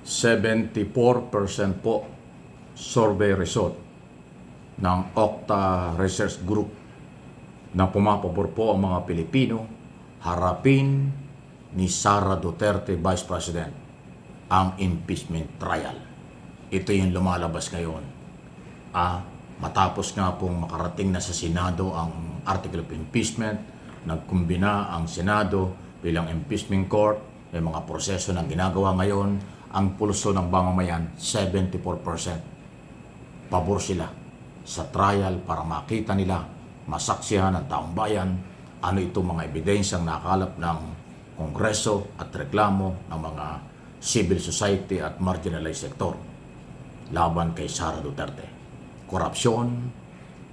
74% po survey result ng Okta Research Group na pumapabor po ang mga Pilipino harapin ni Sara Duterte, Vice President, ang impeachment trial. Ito yung lumalabas ngayon. Matapos nga pong makarating na sa Senado ang article of impeachment, nagkumbina ang Senado bilang impeachment court, may mga proseso na ginagawa ngayon, ang pulso ng mamamayan, 74%. Pabor sila sa trial para makita nila, masaksihan ng taong bayan, ano itong mga ebidensyang nakalap ng Kongreso at reklamo ng mga civil society at marginalized sector laban kay Sara Duterte. Korupsyon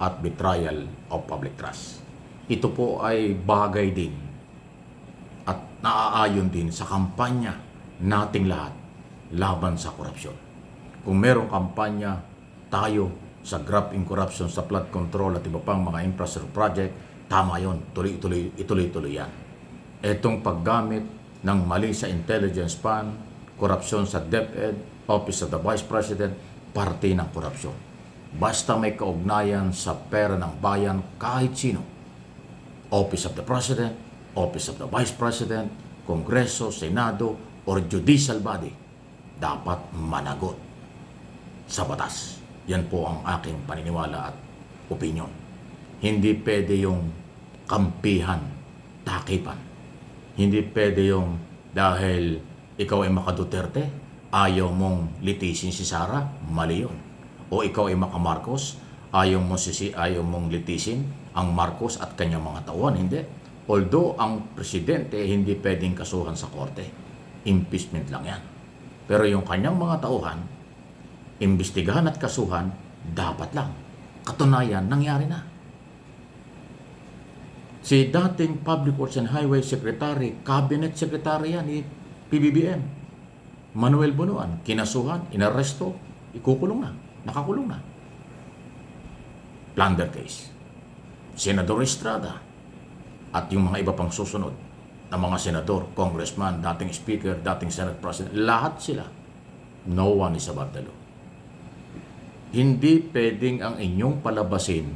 at betrayal of public trust. Ito po ay bagay din at naaayon din sa kampanya nating lahat laban sa korupsyon. Kung merong kampanya tayo sa grabbing corruption sa flood control at iba pang mga infrastructure project, tama yon, ituloy-tuloy yan. Etong paggamit ng mali sa intelligence fund, korupsyon sa DepEd, Office of the Vice President, parte ng korupsyon. Basta may kaugnayan sa pera ng bayan, kahit sino, Office of the President, Office of the Vice President, Kongreso, Senado, or judicial body, dapat managot sa batas. Yan po ang aking paniniwala at opinion. Hindi pwede yung kampihan, takipan. Hindi pwede yung dahil ikaw ay maka-Duterte, ayaw mong litisin si Sara, mali yun. O ikaw ay maka-Marcos, ayaw mong litisin ang Marcos at kanyang mga tauhan, hindi. Although ang presidente hindi pwedeng kasuhan sa korte, impeachment lang yan. Pero yung kanyang mga tauhan, imbestigahan at kasuhan, dapat lang. Katunayan, nangyari na. Si dating Public Works and Highway Secretary, Cabinet Secretary yan ni PBBM, Manuel Bunuan, kinasuhan, inaresto, ikukulong na, nakakulong na. Plunder case. Senador Estrada at yung mga iba pang susunod na mga senador, congressman, dating speaker, dating Senate President, lahat sila. No one is above the law. Hindi pwedeng ang inyong palabasin,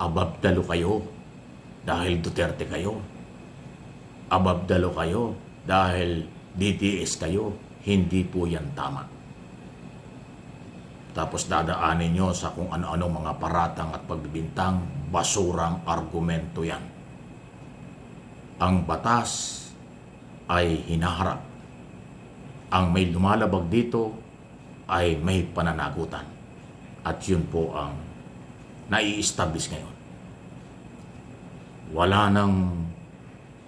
above the law kayo dahil Duterte kayo. Above the law kayo dahil DDS kayo. Hindi po yan tama. Tapos dadaanin nyo sa kung ano-ano mga paratang at pagbibintang, basurang argumento yan. Ang batas ay hinaharap. Ang may lumalabag dito ay may pananagutan. At yun po ang nai-establish ngayon. Wala nang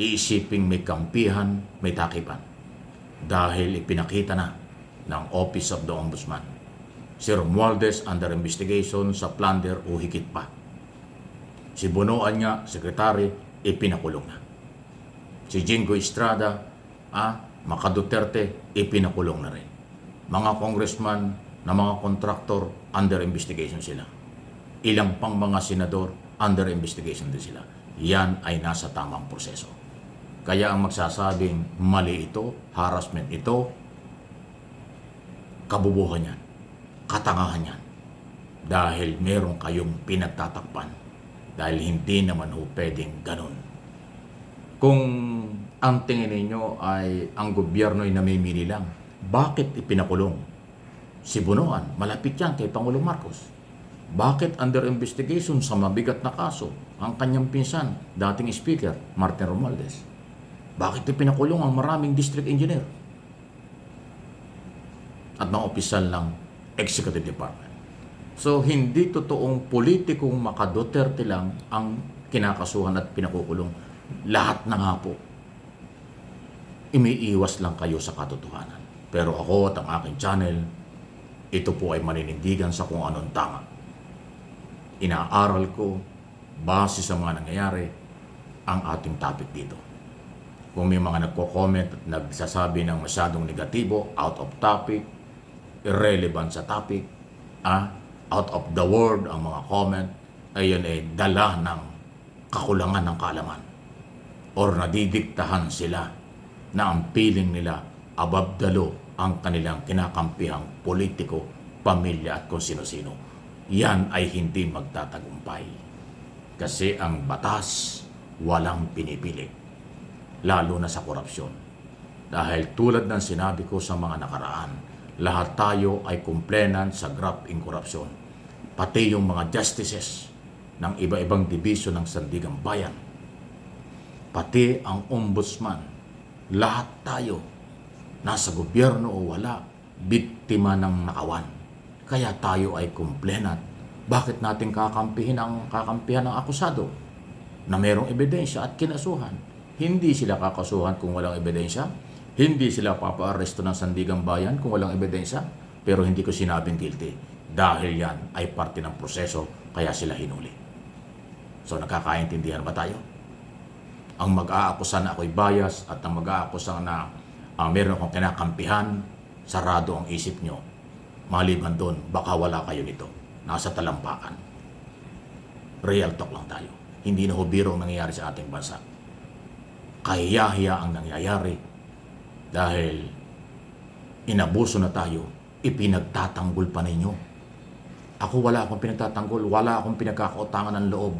iisiping may kampihan, may takipan. Dahil ipinakita na ng Office of the Ombudsman. Si Romualdez under investigation sa plunder o higit pa. Si Bunuan nga, sekretary, ipinakulong na. Si Jingo Estrada, maka-Duterte, ipinakulong na rin. Mga congressman na mga kontraktor, under investigation sila. Ilang pang mga senador, under investigation din sila. Yan ay nasa tamang proseso. Kaya ang magsasabing mali ito, harassment ito, kabubuhan yan, katangahan yan. Dahil meron kayong pinagtatakpan. Dahil hindi naman ho pwedeng ganun. Kung ang tingin ninyo ay ang gobyerno ay namimili lang, bakit ipinakulong? Si Bunuan, malapit yan kay Pangulong Marcos. Bakit under investigation sa mabigat na kaso ang kanyang pinsan, dating speaker, Martin Romualdez? Bakit ipinakulong ang maraming district engineer at mga opisyal ng executive department? So, hindi totoong politikong maka-Duterte lang ang kinakasuhan at pinakukulong. Lahat na nga po. Umiiwas lang kayo sa katotohanan. Pero ako at ang aking channel, ito po ay maninindigan sa kung anong tama. Inaaral ko, base sa mga nangyayari, ang ating topic dito. Kung may mga nagko-comment at nagsasabi ng masyadong negatibo, out of topic, irrelevant sa topic, out of the word ang mga comment, ayun ay dala ng kakulangan ng kaalaman. Or nadidiktahan sila na ang piling nila above the law ang kanilang kinakampihang politiko, pamilya at kung sino-sino. Yan ay hindi magtatagumpay. Kasi ang batas walang pinipili, lalo na sa korupsyon. Dahil tulad ng sinabi ko sa mga nakaraan, lahat tayo ay kumplenan sa graft in korupsyon. Pati yung mga justices ng iba-ibang dibisyon ng Sandigang Bayan, pati ang ombudsman, lahat tayo, nasa gobyerno o wala, biktima ng nakawan. Kaya tayo ay kumplenat. Bakit natin kakampihan ng akusado na mayroong ebidensya at kinasuhan? Hindi sila kakasuhan kung walang ebidensya. Hindi sila papa-aresto ng Sandigang Bayan kung walang ebidensya. Pero hindi ko sinabing guilty. Dahil yan ay parte ng proseso, kaya sila hinuli. So nakakaintindihan ba tayo? Ang mag-aakusa na ako'y bias at ang mag-aakusa na meron akong kinakampihan, sarado ang isip nyo. Maliban doon, baka wala kayo nito. Nasa talampakan. Real talk lang tayo. Hindi na hubiro ang nangyayari sa ating bansa. Kahiyahiya ang nangyayari dahil inabuso na tayo, ipinagtatanggol pa ninyo. Ako wala akong pinagtatanggol, wala akong pinagkakautangan ng loob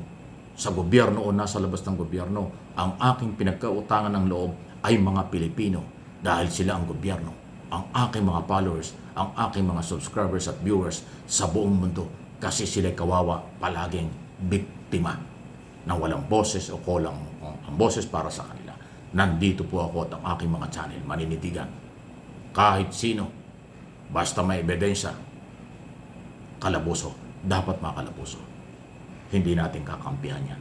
sa gobyerno o nasa labas ng gobyerno. Ang aking pinagkautangan ng loob ay mga Pilipino dahil sila ang gobyerno. Ang aking mga followers, ang aking mga subscribers at viewers sa buong mundo kasi sila'y kawawa, palaging biktima na walang boses o kulang ang boses para sa kanila. Nandito po ako at ang aking mga channel, maninitigan. Kahit sino, basta may ebidensya, kalabuso, dapat makalabuso. Hindi natin kakampihan yan.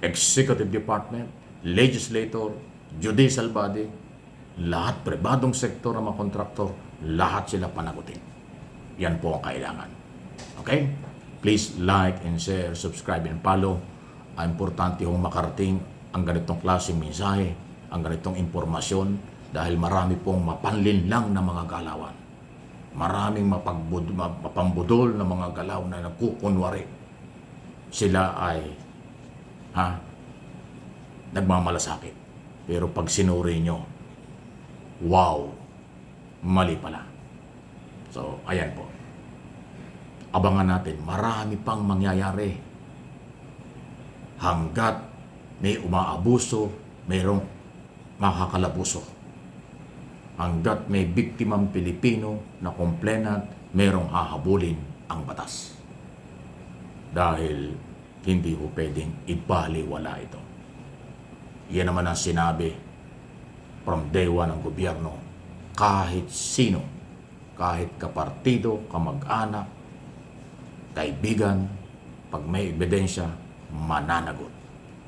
Executive Department, Legislator, Judicial Body, lahat, pribadong sektor ng mga kontraktor, lahat sila panagutin. Yan po ang kailangan. Okay? Please like and share, subscribe and follow. Importante hong makarating ang ganitong klaseng mensahe, ang ganitong impormasyon, dahil marami pong mapanlinlang na mga galawan. Maraming mapambudol na mga galaw na nagkukunwari. Sila ay nagmamalasakit. Pero pag sinuri nyo, wow, mali pala. So, ayan po. Abangan natin, marami pang mangyayari. Hanggat may umaabuso, mayroong makakalabuso. Hanggat may biktimang Pilipino na kumplenat, mayroong hahabulin ang batas. Dahil hindi po pwedeng ibaliwala ito. Yan naman ang sinabi from day one ng gobyerno. Kahit sino, kahit kapartido, kamag-anak, kaibigan, pag may ebidensya, mananagot.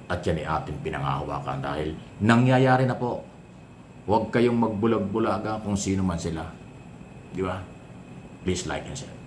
At yan ay ating pinangahawakan dahil nangyayari na po. Huwag kayong magbulag-bulaga kung sino man sila. Di ba? Please like and share.